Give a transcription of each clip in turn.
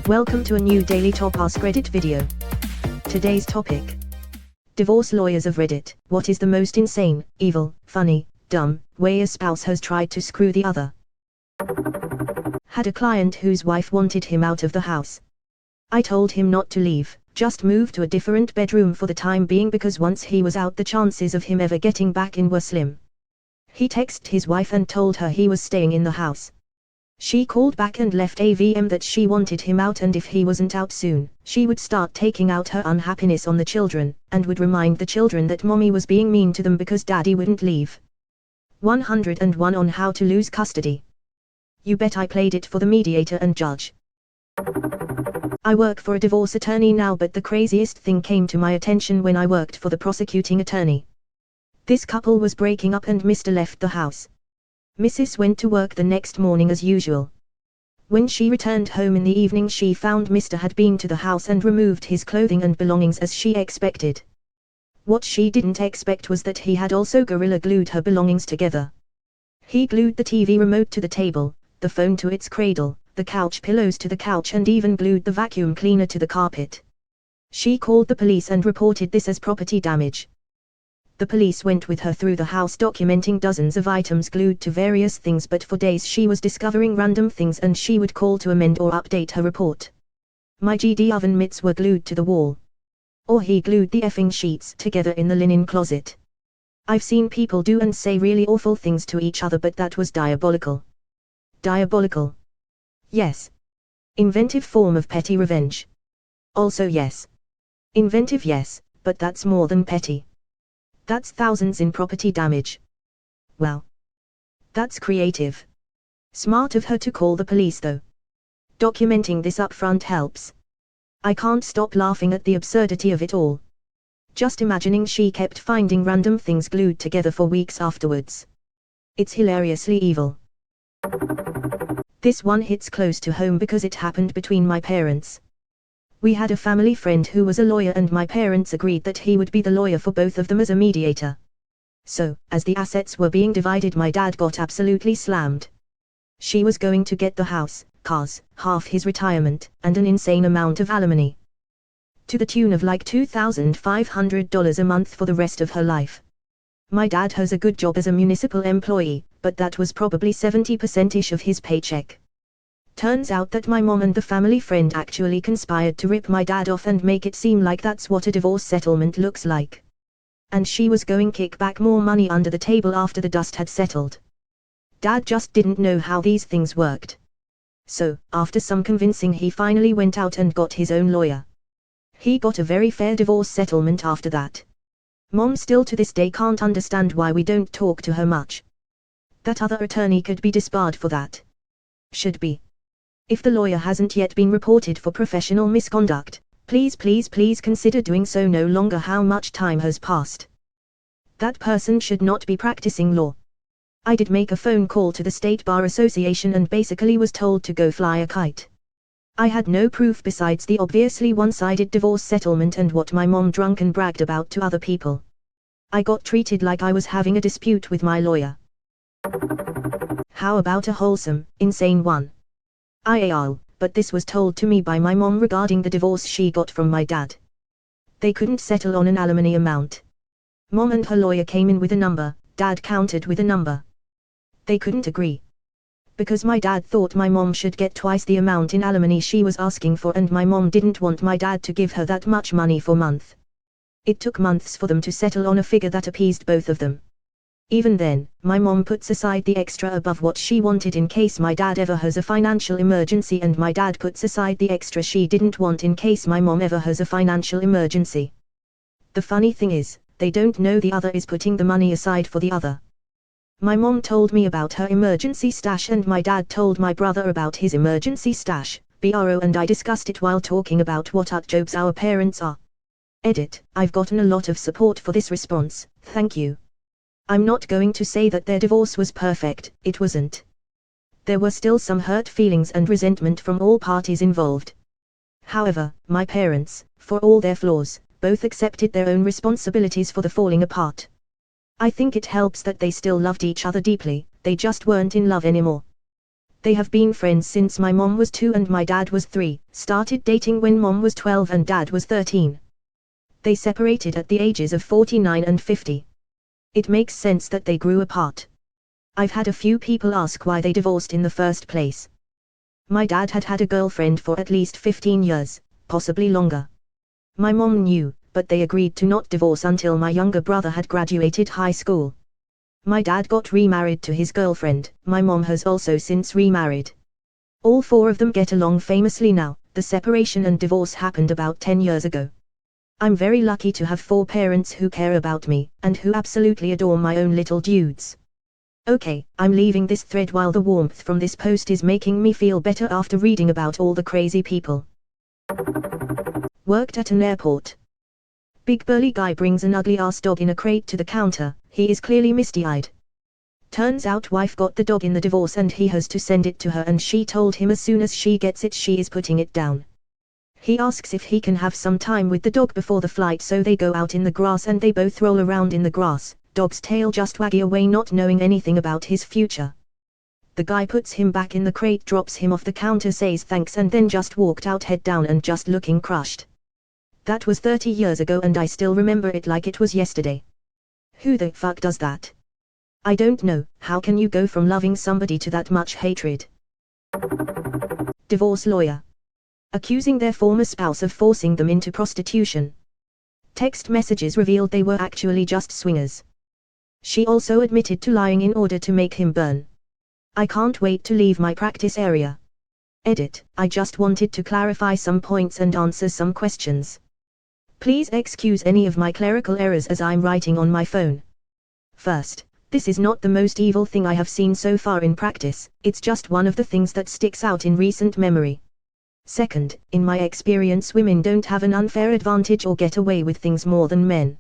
Welcome to a new daily top Askreddit video. Today's topic: divorce lawyers of Reddit. What is the most insane, evil, funny, dumb way a spouse has tried to screw the other? Had a client whose wife wanted him out of the house. I told him not to leave, just move to a different bedroom for the time being, because once he was out the chances of him ever getting back in were slim. He texted his wife and told her he was staying in the house. She called back and left a VM that she wanted him out, and if he wasn't out soon, she would start taking out her unhappiness on the children, and would remind the children that mommy was being mean to them because daddy wouldn't leave. 101 on how to lose custody. You bet I played it for the mediator and judge. I work for a divorce attorney now, but the craziest thing came to my attention when I worked for the prosecuting attorney. This couple was breaking up and Mr. left the house. Mrs. went to work the next morning as usual. When she returned home in the evening, she found Mr. had been to the house and removed his clothing and belongings as she expected. What she didn't expect was that he had also gorilla glued her belongings together. He glued the TV remote to the table, the phone to its cradle, the couch pillows to the couch, and even glued the vacuum cleaner to the carpet. She called the police and reported this as property damage. The police went with her through the house, documenting dozens of items glued to various things, but for days she was discovering random things and she would call to amend or update her report. My GD oven mitts were glued to the wall. Or he glued the effing sheets together in the linen closet. I've seen people do and say really awful things to each other, but that was diabolical. Diabolical. Yes. Inventive form of petty revenge. Also yes. Inventive, yes, but that's more than petty. That's thousands in property damage. Well. That's creative. Smart of her to call the police though. Documenting this upfront helps. I can't stop laughing at the absurdity of it all. Just imagining she kept finding random things glued together for weeks afterwards. It's hilariously evil. This one hits close to home because it happened between my parents. We had a family friend who was a lawyer, and my parents agreed that he would be the lawyer for both of them as a mediator. So, as the assets were being divided, my dad got absolutely slammed. She was going to get the house, cars, half his retirement, and an insane amount of alimony. To the tune of like $2,500 a month for the rest of her life. My dad has a good job as a municipal employee, but that was probably 70%-ish of his paycheck. Turns out that my mom and the family friend actually conspired to rip my dad off and make it seem like that's what a divorce settlement looks like. And she was going to kick back more money under the table after the dust had settled. Dad just didn't know how these things worked. So, after some convincing, he finally went out and got his own lawyer. He got a very fair divorce settlement after that. Mom still to this day can't understand why we don't talk to her much. That other attorney could be disbarred for that. Should be. If the lawyer hasn't yet been reported for professional misconduct, please consider doing so. No longer how much time has passed. That person should not be practicing law. I did make a phone call to the State Bar Association and basically was told to go fly a kite. I had no proof besides the obviously one-sided divorce settlement and what my mom drunk and bragged about to other people. I got treated like I was having a dispute with my lawyer. How about a wholesome, insane one? But this was told to me by my mom regarding the divorce she got from my dad. They couldn't settle on an alimony amount. Mom and her lawyer came in with a number, dad countered with a number. They couldn't agree. Because my dad thought my mom should get twice the amount in alimony she was asking for, and my mom didn't want my dad to give her that much money for month. It took months for them to settle on a figure that appeased both of them. Even then, my mom puts aside the extra above what she wanted in case my dad ever has a financial emergency, and my dad puts aside the extra she didn't want in case my mom ever has a financial emergency. The funny thing is, they don't know the other is putting the money aside for the other. My mom told me about her emergency stash and my dad told my brother about his emergency stash, bro, and I discussed it while talking about what jobs our parents are. Edit, I've gotten a lot of support for this response, thank you. I'm not going to say that their divorce was perfect, it wasn't. There were still some hurt feelings and resentment from all parties involved. However, my parents, for all their flaws, both accepted their own responsibilities for the falling apart. I think it helps that they still loved each other deeply, they just weren't in love anymore. They have been friends since my mom was 2 and my dad was 3, started dating when mom was 12 and dad was 13. They separated at the ages of 49 and 50. It makes sense that they grew apart. I've had a few people ask why they divorced in the first place. My dad had had a girlfriend for at least 15 years, possibly longer. My mom knew, but they agreed to not divorce until my younger brother had graduated high school. My dad got remarried to his girlfriend, my mom has also since remarried. All 4 of them get along famously now. The separation and divorce happened about 10 years ago. I'm very lucky to have 4 parents who care about me, and who absolutely adore my own little dudes. Okay, I'm leaving this thread while the warmth from this post is making me feel better after reading about all the crazy people. Worked at an airport. Big burly guy brings an ugly ass dog in a crate to the counter. He is clearly misty-eyed. Turns out wife got the dog in the divorce and he has to send it to her, and she told him as soon as she gets it she is putting it down. He asks if he can have some time with the dog before the flight, so they go out in the grass and they both roll around in the grass, dog's tail just wagging away, not knowing anything about his future. The guy puts him back in the crate, drops him off the counter, says thanks, and then just walked out head down and just looking crushed. That was 30 years ago and I still remember it like it was yesterday. Who the fuck does that? I don't know. How can you go from loving somebody to that much hatred? Divorce lawyer. Accusing their former spouse of forcing them into prostitution. Text messages revealed they were actually just swingers. She also admitted to lying in order to make him burn. I can't wait to leave my practice area. Edit. I just wanted to clarify some points and answer some questions. Please excuse any of my clerical errors as I'm writing on my phone. First, this is not the most evil thing I have seen so far in practice, it's just one of the things that sticks out in recent memory. Second, in my experience women don't have an unfair advantage or get away with things more than men.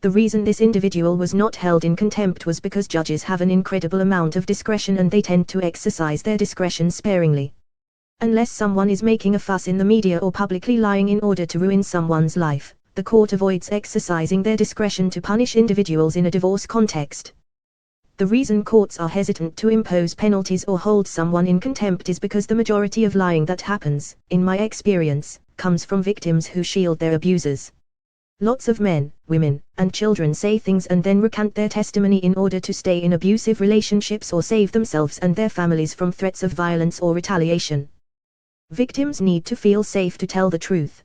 The reason this individual was not held in contempt was because judges have an incredible amount of discretion and they tend to exercise their discretion sparingly. Unless someone is making a fuss in the media or publicly lying in order to ruin someone's life, the court avoids exercising their discretion to punish individuals in a divorce context. The reason courts are hesitant to impose penalties or hold someone in contempt is because the majority of lying that happens, in my experience, comes from victims who shield their abusers. Lots of men, women, and children say things and then recant their testimony in order to stay in abusive relationships or save themselves and their families from threats of violence or retaliation. Victims need to feel safe to tell the truth.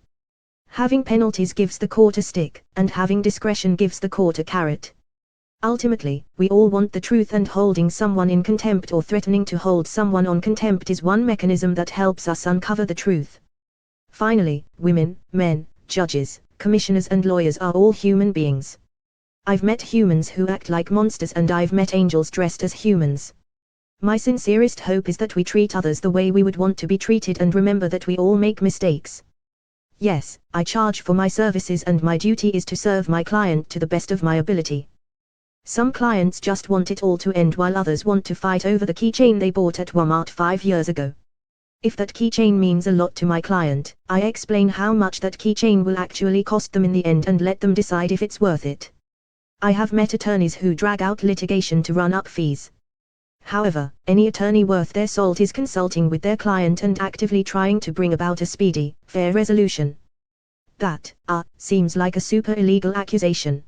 Having penalties gives the court a stick, and having discretion gives the court a carrot. Ultimately, we all want the truth, and holding someone in contempt or threatening to hold someone on contempt is one mechanism that helps us uncover the truth. Finally, women, men, judges, commissioners and lawyers are all human beings. I've met humans who act like monsters and I've met angels dressed as humans. My sincerest hope is that we treat others the way we would want to be treated and remember that we all make mistakes. Yes, I charge for my services and my duty is to serve my client to the best of my ability. Some clients just want it all to end while others want to fight over the keychain they bought at Walmart 5 years ago. If that keychain means a lot to my client, I explain how much that keychain will actually cost them in the end and let them decide if it's worth it. I have met attorneys who drag out litigation to run up fees. However, any attorney worth their salt is consulting with their client and actively trying to bring about a speedy, fair resolution. That, seems like a super illegal accusation.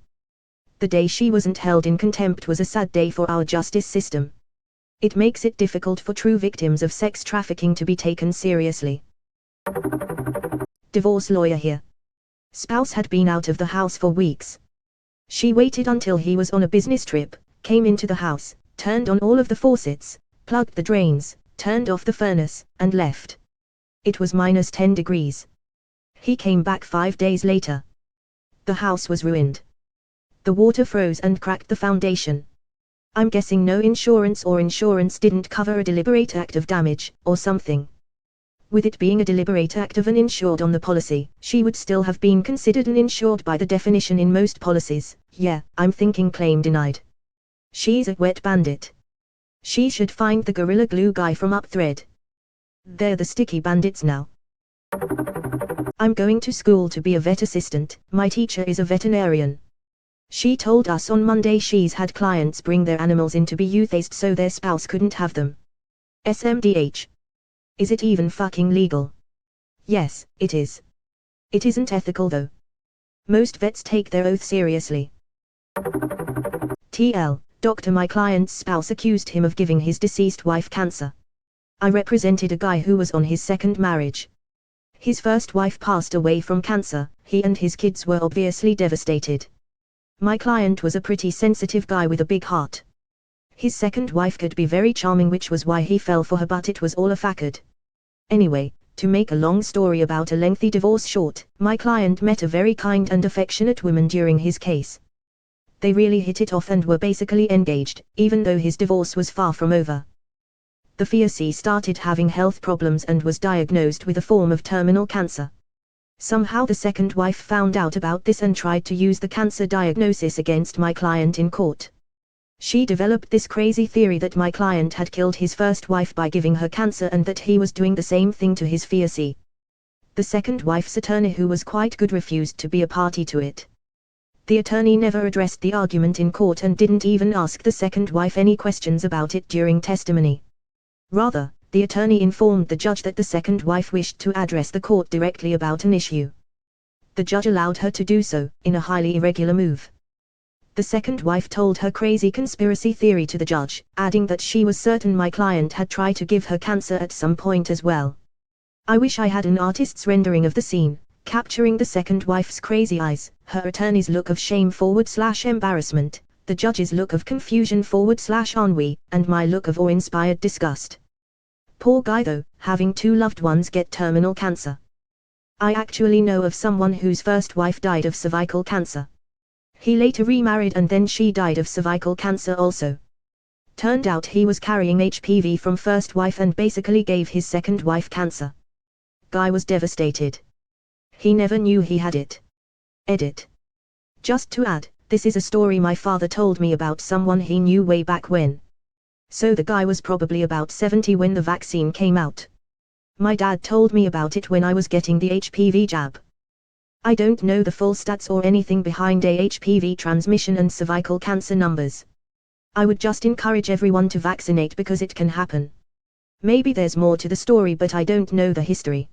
The day she wasn't held in contempt was a sad day for our justice system. It makes it difficult for true victims of sex trafficking to be taken seriously. Divorce lawyer here. Spouse had been out of the house for weeks. She waited until he was on a business trip, came into the house, turned on all of the faucets, plugged the drains, turned off the furnace, and left. It was -10 degrees. He came back 5 days later. The house was ruined. The water froze and cracked the foundation. I'm guessing no insurance or insurance didn't cover a deliberate act of damage, or something. With it being a deliberate act of an insured on the policy, she would still have been considered an insured by the definition in most policies. Yeah, I'm thinking claim denied. She's a wet bandit. She should find the Gorilla Glue guy from Upthread. They're the sticky bandits now. I'm going to school to be a vet assistant. My teacher is a veterinarian. She told us on Monday she's had clients bring their animals in to be euthanized so their spouse couldn't have them. SMDH. Is it even fucking legal? Yes, it is. It isn't ethical though. Most vets take their oath seriously. TL, doctor, my client's spouse accused him of giving his deceased wife cancer. I represented a guy who was on his second marriage. His first wife passed away from cancer. He and his kids were obviously devastated. My client was a pretty sensitive guy with a big heart. His second wife could be very charming, which was why he fell for her, but it was all a facade. Anyway, to make a long story about a lengthy divorce short, my client met a very kind and affectionate woman during his case. They really hit it off and were basically engaged, even though his divorce was far from over. The fiancé started having health problems and was diagnosed with a form of terminal cancer. Somehow the second wife found out about this and tried to use the cancer diagnosis against my client in court. She developed this crazy theory that my client had killed his first wife by giving her cancer and that he was doing the same thing to his fiancé. The second wife's attorney, who was quite good, refused to be a party to it. The attorney never addressed the argument in court and didn't even ask the second wife any questions about it during testimony. Rather, the attorney informed the judge that the second wife wished to address the court directly about an issue. The judge allowed her to do so, in a highly irregular move. The second wife told her crazy conspiracy theory to the judge, adding that she was certain my client had tried to give her cancer at some point as well. I wish I had an artist's rendering of the scene, capturing the second wife's crazy eyes, her attorney's look of shame/embarrassment, the judge's look of confusion/ennui, and my look of awe-inspired disgust. Poor guy though, having two loved ones get terminal cancer. I actually know of someone whose first wife died of cervical cancer. He later remarried and then she died of cervical cancer also. Turned out he was carrying HPV from first wife and basically gave his second wife cancer. Guy was devastated. He never knew he had it. Edit. Just to add, this is a story my father told me about someone he knew way back when. So the guy was probably about 70 when the vaccine came out. My dad told me about it when I was getting the HPV jab. I don't know the full stats or anything behind HPV transmission and cervical cancer numbers. I would just encourage everyone to vaccinate because it can happen. Maybe there's more to the story, but I don't know the history.